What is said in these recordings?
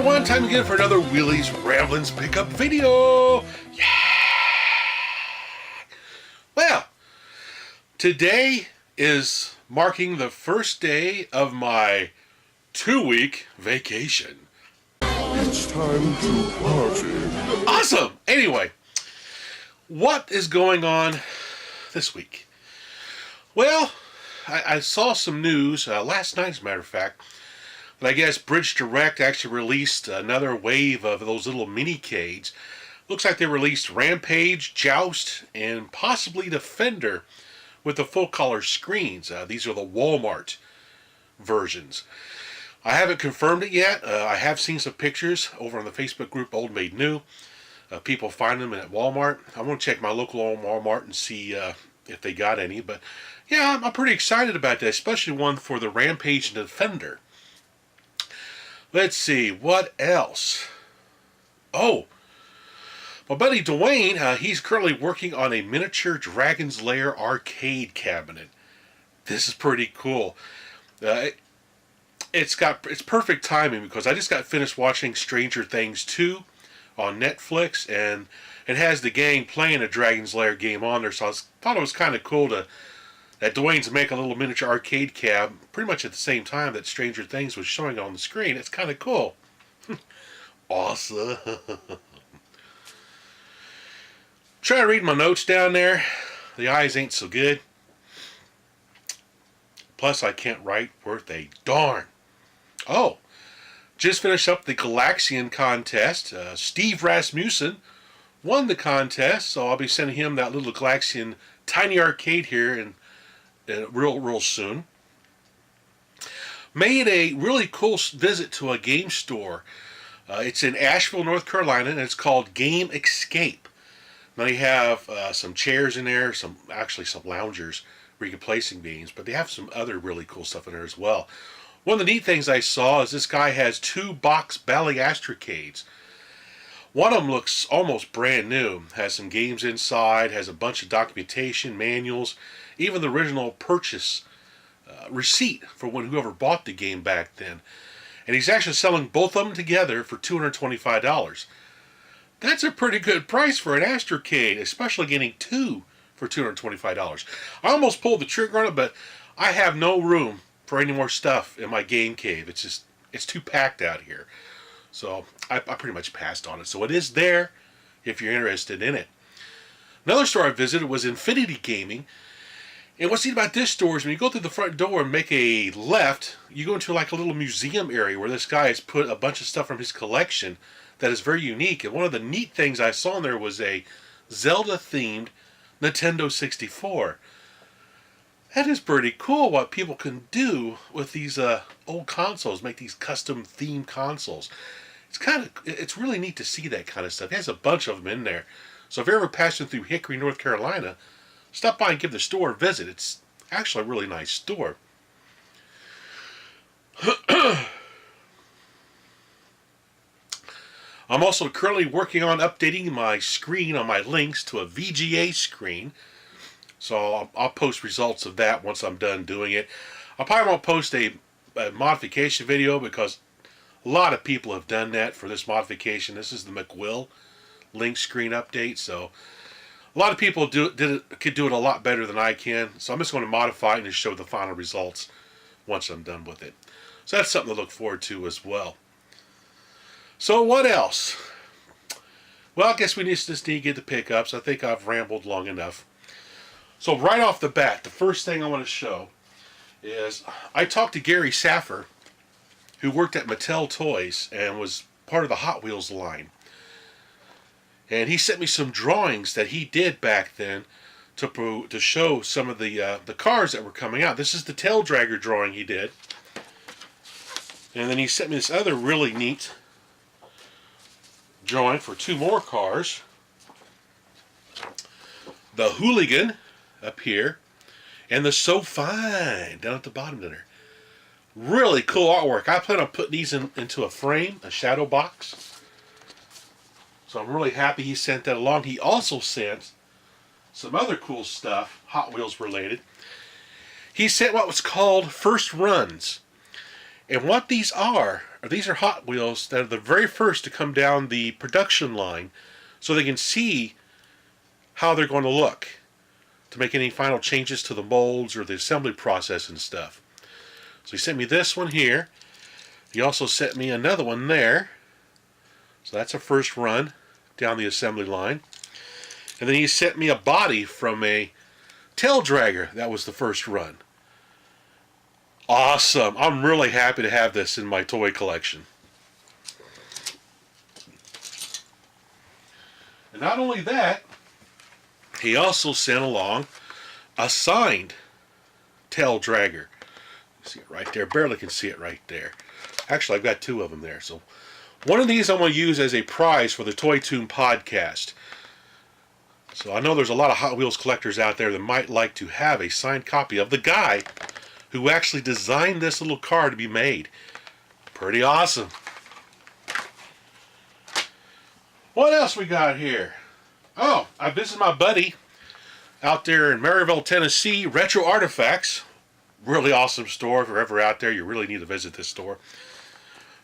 everyone, time again for another Willie's Ramblins pickup video. Yeah! Well, today is marking the first day of my 2-week vacation. It's time to party. Awesome! Anyway, what is going on this week? Well, I saw some news last night, as a matter of fact, that I guess Bridge Direct actually released another wave of those little mini-cades. Looks like they released Rampage, Joust, and possibly Defender with the full-color screens. These are the Walmart versions. I haven't confirmed it yet. I have seen some pictures over on the Facebook group Old Made New. People find them at Walmart. I'm going to check my local Walmart and see if they got any. But yeah, I'm pretty excited about that, especially one for the Rampage and Defender. Let's see, what else? Oh, my buddy Dwayne, he's currently working on a miniature Dragon's Lair arcade cabinet. This is pretty cool. It's perfect timing because I just got finished watching Stranger Things 2 on Netflix, and it has the gang playing a Dragon's Lair game on there, so I thought it was kind of cool that Dwayne's making a little miniature arcade cab pretty much at the same time that Stranger Things was showing on the screen. It's kind of cool. Awesome. Trying to read my notes down there. The eyes ain't so good. Plus, I can't write worth a darn. Oh, just finished up the Galaxian contest. Steve Rasmussen won the contest, so I'll be sending him that little Galaxian tiny arcade here in real soon. Made a really cool visit to a game store. It's in Asheville, North Carolina, and it's called Game Escape. Now they have some chairs in there, some loungers where you can play some games, but they have some other really cool stuff in there as well. One of the neat things I saw is this guy has 2 box Ballyastricades. One of them looks almost brand new. Has some games inside, has a bunch of documentation, manuals, even the original purchase receipt for whoever bought the game back then. And he's actually selling both of them together for $225. That's a pretty good price for an Astrocade, especially getting 2 for $225. I almost pulled the trigger on it, but I have no room for any more stuff in my game cave. It's too packed out here. So I pretty much passed on it. So it is there if you're interested in it. Another store I visited was Infinity Gaming. And what's neat about this store is when you go through the front door and make a left, you go into like a little museum area where this guy has put a bunch of stuff from his collection that is very unique. And one of the neat things I saw in there was a Zelda-themed Nintendo 64. That is pretty cool what people can do with these old consoles, make these custom themed consoles. It's really neat to see that kind of stuff. He has a bunch of them in there. So if you're ever passing through Hickory, North Carolina, stop by and give the store a visit. It's actually a really nice store. I'm also currently working on updating my screen on my links to a VGA screen. So I'll post results of that once I'm done doing it. I probably won't post a modification video because a lot of people have done that for this modification. This is the McWill link screen update. So a lot of people could do it a lot better than I can. So I'm just going to modify it and just show the final results once I'm done with it. So that's something to look forward to as well. So what else? Well, I guess we just need to get the pickups. I think I've rambled long enough. So right off the bat, the first thing I want to show is I talked to Gary Saffer, who worked at Mattel Toys and was part of the Hot Wheels line. And he sent me some drawings that he did back then to show some of the cars that were coming out. This is the Tail Dragger drawing he did. And then he sent me this other really neat drawing for 2 more cars. The Hooligan up here, and the So Fine down at the bottom there. Really cool artwork. I plan on putting these into a frame, a shadow box. So I'm really happy he sent that along. He also sent some other cool stuff, Hot Wheels related. He sent what was called First Runs. And what these are Hot Wheels that are the very first to come down the production line so they can see how they're going to look to make any final changes to the molds or the assembly process and stuff. So he sent me this one here. He also sent me another one there. So that's a first run down the assembly line. And then he sent me a body from a tail dragger. That was the first run. Awesome. I'm really happy to have this in my toy collection. And not only that, he also sent along a signed tail dragger. See it right there. Barely can see it right there. Actually, I've got two of them there. So one of these I'm going to use as a prize for the Toy Tune podcast. So I know there's a lot of Hot Wheels collectors out there that might like to have a signed copy of the guy who actually designed this little car to be made. Pretty awesome. What else we got here? Oh, I visited my buddy out there in Maryville, Tennessee, Retro Artifacts. Really awesome store. If you're ever out there, you really need to visit this store.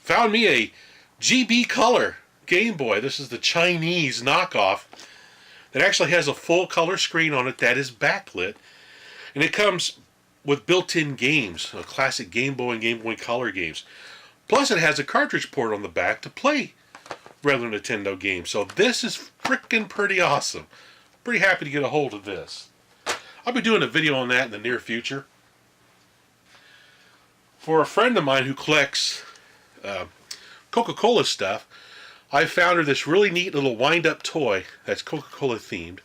Found me a GB Color Game Boy. This is the Chinese knockoff that actually has a full color screen on it that is backlit. And it comes with built-in games, classic Game Boy and Game Boy Color games. Plus it has a cartridge port on the back to play regular Nintendo games. So this is freaking pretty awesome. Pretty happy to get a hold of this. I'll be doing a video on that in the near future. For a friend of mine who collects Coca-Cola stuff, I found her this really neat little wind-up toy that's Coca-Cola themed.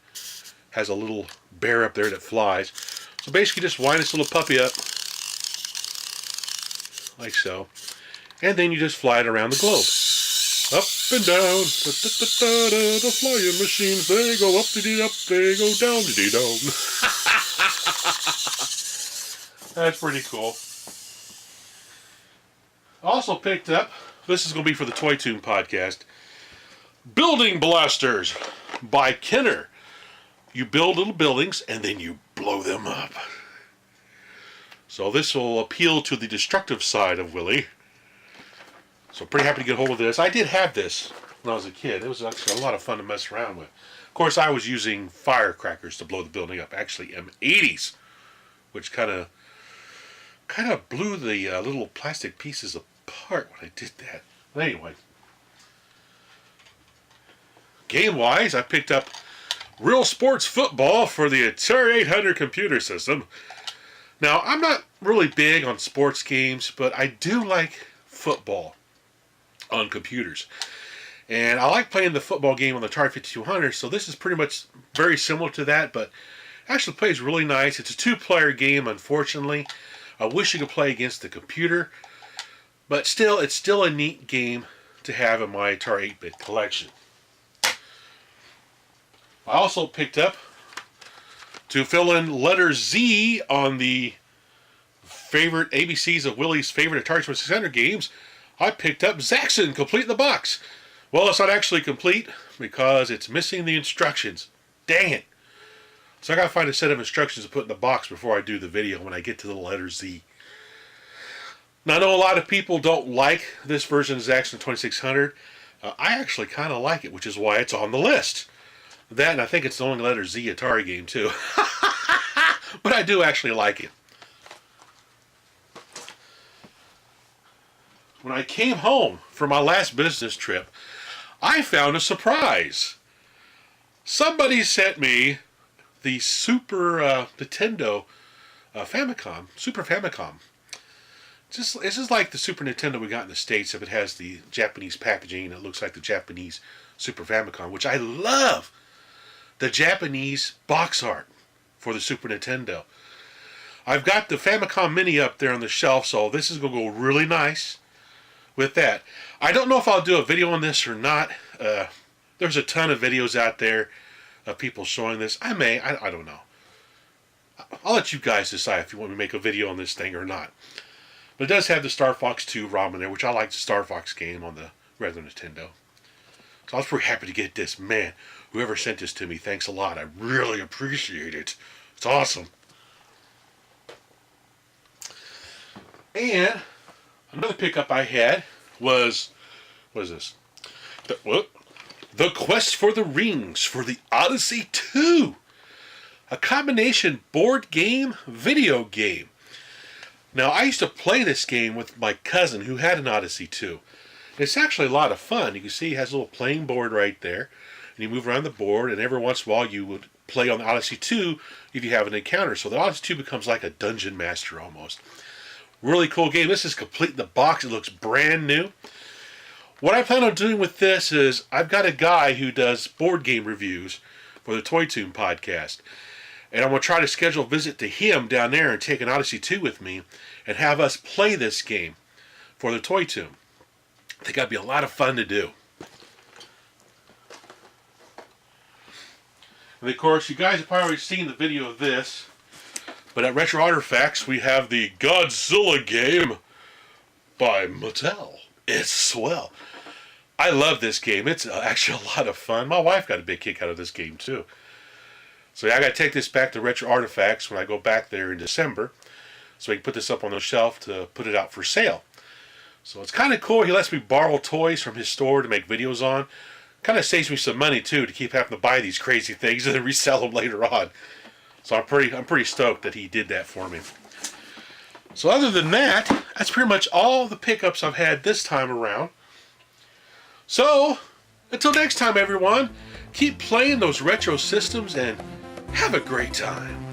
Has a little bear up there that flies. So basically just wind this little puppy up like so. And then you just fly it around the globe. Up and down, the flying machines, they go up, they go down, down. That's pretty cool. Also picked up, this is going to be for the Toy Tune podcast, Building Blasters by Kenner. You build little buildings and then you blow them up. So this will appeal to the destructive side of Willie. So pretty happy to get hold of this. I did have this when I was a kid. It was actually a lot of fun to mess around with. Of course, I was using firecrackers to blow the building up. Actually, M80s, which kind of blew the little plastic pieces apart when I did that. But anyway, game-wise, I picked up Real Sports Football for the Atari 800 computer system. Now, I'm not really big on sports games, but I do like football on computers. And I like playing the football game on the Atari 5200, so this is pretty much very similar to that, but actually plays really nice. It's a two-player game, unfortunately. I wish you could play against the computer, but still, it's still a neat game to have in my Atari 8-bit collection. I also picked up, to fill in letter Z on the favorite ABCs of Willie's favorite Atari 2600 games, I picked up Zaxxon, Complete in the Box. Well, it's not actually complete because it's missing the instructions. Dang it. So I gotta find a set of instructions to put in the box before I do the video when I get to the letter Z. Now, I know a lot of people don't like this version of Zaxxon 2600. I actually kind of like it, which is why it's on the list. That, and I think it's the only letter Z Atari game, too. But I do actually like it. When I came home from my last business trip, I found a surprise. Somebody sent me the Super Nintendo Famicom, Super Famicom. This is like the Super Nintendo we got in the States, if it has the Japanese packaging. It looks like the Japanese Super Famicom, which I love. The Japanese box art for the Super Nintendo. I've got the Famicom Mini up there on the shelf, so this is going to go really nice with that. I don't know if I'll do a video on this or not. There's a ton of videos out there of people showing this. I may. I don't know. I'll let you guys decide if you want me to make a video on this thing or not. But it does have the Star Fox 2 ROM in there, which I like the Star Fox game on the regular Nintendo. So I was pretty happy to get this. Man, whoever sent this to me, thanks a lot. I really appreciate it. It's awesome. And Another pickup I had was, what is this? The Quest for the Rings for the Odyssey 2. A combination board game, video game. Now, I used to play this game with my cousin who had an Odyssey 2. It's actually a lot of fun. You can see it has a little playing board right there. And you move around the board, and every once in a while you would play on the Odyssey 2 if you have an encounter. So the Odyssey 2 becomes like a dungeon master almost. Really cool game. This is complete in the box. It looks brand new. What I plan on doing with this is I've got a guy who does board game reviews for the Toy Tune podcast. And I'm going to try to schedule a visit to him down there and take an Odyssey 2 with me and have us play this game for the Toy Tune. I think that'd be a lot of fun to do. And of course, you guys have probably already seen the video of this. But at Retro Artifacts, we have the Godzilla game by Mattel. It's swell. I love this game. It's actually a lot of fun. My wife got a big kick out of this game too. So yeah, I got to take this back to Retro Artifacts when I go back there in December, so I can put this up on the shelf to put it out for sale. So it's kind of cool. He lets me borrow toys from his store to make videos on. Kind of saves me some money too to keep having to buy these crazy things and then resell them later on. So I'm pretty stoked that he did that for me. So other than that, that's pretty much all the pickups I've had this time around. So until next time, everyone, keep playing those retro systems and have a great time.